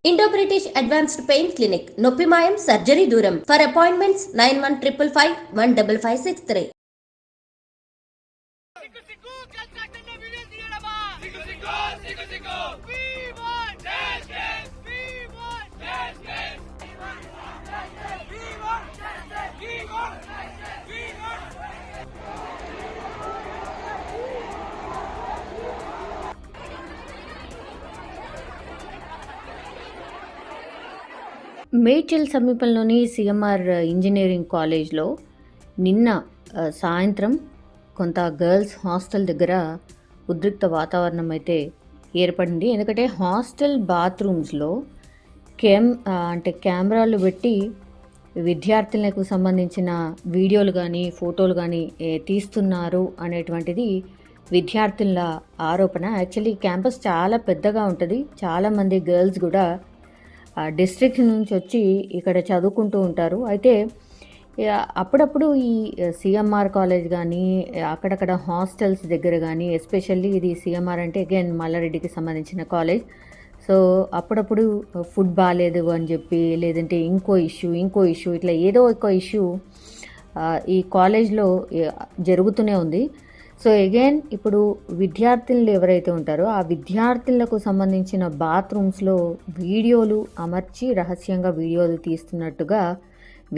Indo British Advanced Pain Clinic, Noppimayam Surgery Duram. For appointments 9155 15563. Medchal సమీపంలోని CMR engineering కాలేజ్లో నిన్న సాయంత్రం కొంత గర్ల్స్ హాస్టల్ దగ్గర ఉద్రిక్త వాతావరణం అయితే ఏర్పడింది. ఎందుకంటే హాస్టల్ బాత్రూమ్స్లో కెమెరాలు పెట్టి విద్యార్థులకు సంబంధించిన వీడియోలు కానీ ఫోటోలు కానీ తీస్తున్నారు అనేటువంటిది విద్యార్థుల ఆరోపణ. యాక్చువల్లీ క్యాంపస్ చాలా పెద్దగా ఉంటుంది. చాలామంది గర్ల్స్ కూడా డిస్ట్రిక్ట్ నుంచి వచ్చి ఇక్కడ చదువుకుంటూ ఉంటారు. అయితే అప్పుడప్పుడు ఈ సిఎంఆర్ కాలేజ్ కానీ అక్కడక్కడ హాస్టల్స్ దగ్గర కానీ, ఎస్పెషల్లీ ఇది సిఎంఆర్ అంటే అగైన్ మల్లారెడ్డికి సంబంధించిన కాలేజ్. సో అప్పుడప్పుడు ఫుడ్ బాగాలేదు అని చెప్పి, లేదంటే ఇంకో ఇష్యూ ఇట్లా ఏదో ఒక ఇష్యూ ఈ కాలేజ్లో జరుగుతూనే ఉంది. సో అగైన్ ఇప్పుడు విద్యార్థులు ఎవరైతే ఉంటారో ఆ విద్యార్థులకు సంబంధించిన బాత్రూమ్స్లో వీడియోలు అమర్చి రహస్యంగా వీడియోలు తీస్తున్నట్టుగా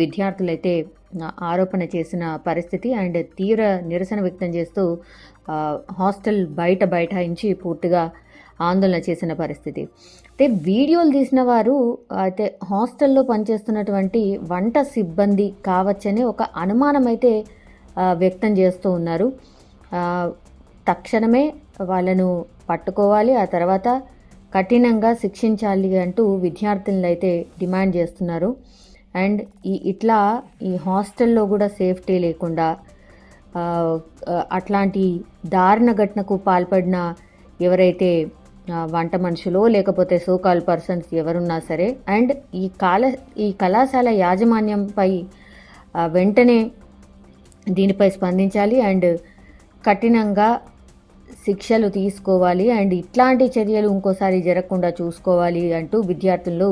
విద్యార్థులైతే ఆరోపణ చేసిన పరిస్థితి. అండ్ తీవ్ర నిరసన వ్యక్తం చేస్తూ హాస్టల్ బైఠాయించి పూర్తిగా ఆందోళన చేసిన పరిస్థితి. అయితే వీడియోలు తీసిన వారు అయితే హాస్టల్లో పనిచేస్తున్నటువంటి వంట సిబ్బంది కావచ్చని ఒక అనుమానం అయితే వ్యక్తం చేస్తూ ఉన్నారు. తక్షణమే వాళ్ళను పట్టుకోవాలి, ఆ తర్వాత కఠినంగా శిక్షించాలి అంటూ విద్యార్థులను అయితే డిమాండ్ చేస్తున్నారు. అండ్ ఇట్లా ఈ హాస్టల్లో కూడా సేఫ్టీ లేకుండా అట్లాంటి దారుణ ఘటనకు పాల్పడిన ఎవరైతే వంట మనుషులో లేకపోతే సోకాల్ పర్సన్స్ ఎవరున్నా సరే, అండ్ ఈ కళాశాల యాజమాన్యంపై వెంటనే దీనిపై స్పందించాలి అండ్ కఠినంగా శిక్షలు తీసుకోవాలి అండ్ ఇట్లాంటి చర్యలు ఇంకోసారి జరగకుండా చూసుకోవాలి అంటూ విద్యార్థులు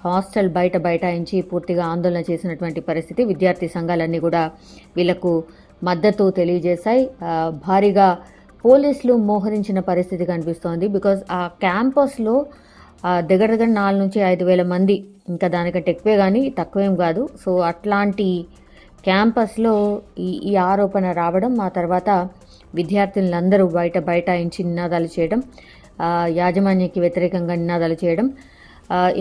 హాస్టల్ బైఠాయించి పూర్తిగా ఆందోళన చేసినటువంటి పరిస్థితి. విద్యార్థి సంఘాలన్నీ కూడా వీళ్లకు మద్దతు తెలియజేశాయి. భారీగా పోలీసులు మోహరించిన పరిస్థితి కనిపిస్తోంది. బికాజ్ ఆ క్యాంపస్లో దగ్గర 4,000 నుంచి 5,000 మంది, ఇంకా దానికంటే ఎక్కువే కానీ తక్కువేం కాదు. సో అట్లాంటి క్యాంపస్లో ఈ ఆరోపణ రావడం, ఆ తర్వాత విద్యార్థులందరూ బైఠాయించి నినాదాలు చేయడం, యాజమాన్యానికి వ్యతిరేకంగా నినాదాలు చేయడం,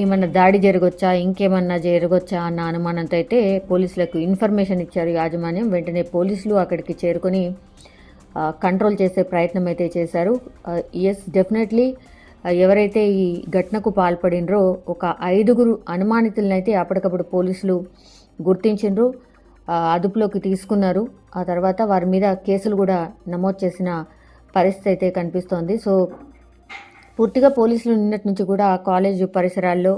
ఏమన్నా దాడి జరగొచ్చా ఇంకేమన్నా జరగొచ్చా అన్న అనుమానంతో అయితే పోలీసులకు ఇన్ఫర్మేషన్ ఇచ్చారు యాజమాన్యం. వెంటనే పోలీసులు అక్కడికి చేరుకొని కంట్రోల్ చేసే ప్రయత్నం అయితే చేశారు. ఎస్, డెఫినెట్లీ ఎవరైతే ఈ ఘటనకు పాల్పడినరో ఒక 5 అనుమానితులను అయితే అప్పటికప్పుడు పోలీసులు గుర్తించిండ్రు, అదుపులోకి తీసుకున్నారు. ఆ తర్వాత వారి మీద కేసులు కూడా నమోదు చేసిన పరిస్థితి అయితే కనిపిస్తోంది. సో పూర్తిగా పోలీసులు నిన్నటి నుంచి కూడా కాలేజ్ పరిసరాల్లో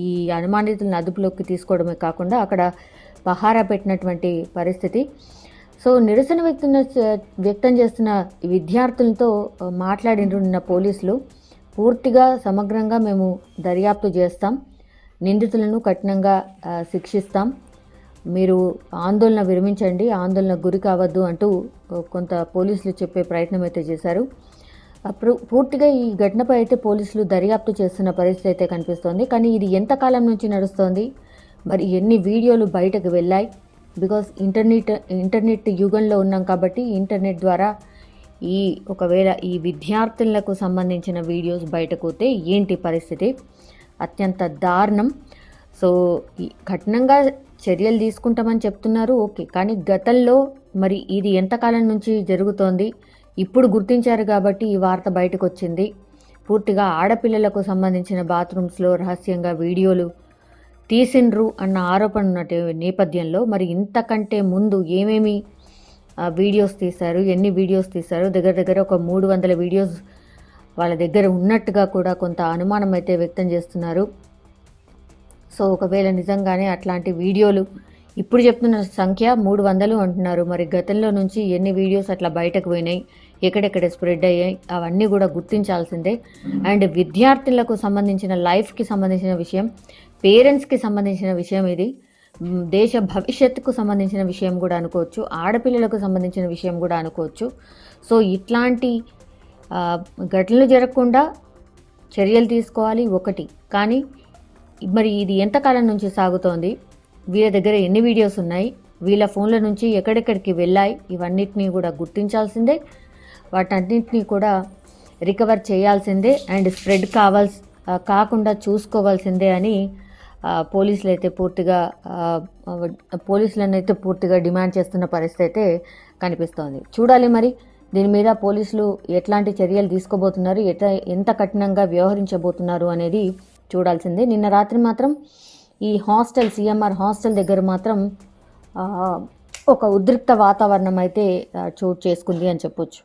ఈ అనుమానితులను అదుపులోకి తీసుకోవడమే కాకుండా అక్కడ పహారా పెట్టినటువంటి పరిస్థితి. సో నిరసన వ్యక్తం చేస్తున్న విద్యార్థులతో మాట్లాడిన నిన్న పోలీసులు పూర్తిగా సమగ్రంగా మేము దర్యాప్తు చేస్తాం, నిందితులను కఠినంగా శిక్షిస్తాం, మీరు ఆందోళన విరమించండి, ఆందోళన గురి కావద్దు అంటూ కొంత పోలీసులు చెప్పే ప్రయత్నం అయితే చేశారు. అప్పుడు పూర్తిగా ఈ ఘటనపై అయితే పోలీసులు దర్యాప్తు చేస్తున్న పరిస్థితి అయితే కనిపిస్తోంది. కానీ ఇది ఎంతకాలం నుంచి నడుస్తోంది, మరి ఎన్ని వీడియోలు బయటకు వెళ్ళాయి? బికాస్ ఇంటర్నెట్ యుగంలో ఉన్నాం కాబట్టి ఇంటర్నెట్ ద్వారా ఒకవేళ ఈ విద్యార్థులకు సంబంధించిన వీడియోస్ బయటకు పోతే ఏంటి పరిస్థితి? అత్యంత దారుణం. సో కఠినంగా చర్యలు తీసుకుంటామని చెప్తున్నారు, ఓకే. కానీ గతంలో మరి ఇది ఎంతకాలం నుంచి జరుగుతోంది? ఇప్పుడు గుర్తించారు కాబట్టి ఈ వార్త బయటకు వచ్చింది. పూర్తిగా ఆడపిల్లలకు సంబంధించిన బాత్రూమ్స్లో రహస్యంగా వీడియోలు తీసిండ్రు అన్న ఆరోపణ ఉన్న నేపథ్యంలో మరి ఇంతకంటే ముందు ఏమేమి వీడియోస్ తీశారు, ఎన్ని వీడియోస్ తీశారు? దగ్గర ఒక 300 వీడియోస్ వాళ్ళ దగ్గర ఉన్నట్టుగా కూడా కొంత అనుమానం అయితే వ్యక్తం చేస్తున్నారు. సో ఒకవేళ నిజంగానే అట్లాంటి వీడియోలు ఇప్పుడు చెప్తున్న సంఖ్య 300 అంటున్నారు. మరి గతంలో నుంచి ఎన్ని వీడియోస్ అట్లా బయటకు పోయినాయి, ఎక్కడెక్కడ స్ప్రెడ్ అయ్యాయి అవన్నీ కూడా గుర్తించాల్సిందే. అండ్ విద్యార్థులకు సంబంధించిన లైఫ్కి సంబంధించిన విషయం, పేరెంట్స్కి సంబంధించిన విషయం ఇది, దేశ భవిష్యత్తుకు సంబంధించిన విషయం కూడా అనుకోవచ్చు, ఆడపిల్లలకు సంబంధించిన విషయం కూడా అనుకోవచ్చు. సో ఇట్లాంటి ఘటనలు జరగకుండా చర్యలు తీసుకోవాలి ఒకటి. కానీ మరి ఇది ఎంతకాలం నుంచి సాగుతోంది, వీళ్ళ దగ్గర ఎన్ని వీడియోస్ ఉన్నాయి, వీళ్ళ ఫోన్ల నుంచి ఎక్కడెక్కడికి వెళ్ళాయి, ఇవన్నిటినీ కూడా గుర్తించాల్సిందే, వాటన్నిటినీ కూడా రికవర్ చేయాల్సిందే అండ్ స్ప్రెడ్ కాకుండా చూసుకోవాల్సిందే అని పోలీసులను అయితే పూర్తిగా డిమాండ్ చేస్తున్న పరిస్థితి అయితే కనిపిస్తోంది. చూడాలి మరి దీని మీద పోలీసులు ఎట్లాంటి చర్యలు తీసుకోబోతున్నారు, ఎంత కఠినంగా వ్యవహరించబోతున్నారు అనేది చూడాల్సిందే. నిన్న రాత్రి మాత్రం ఈ సిఎంఆర్ హాస్టల్ దగ్గర మాత్రం ఒక ఉద్రిక్త వాతావరణం అయితే చోటు చేసుకుంది అని చెప్పొచ్చు.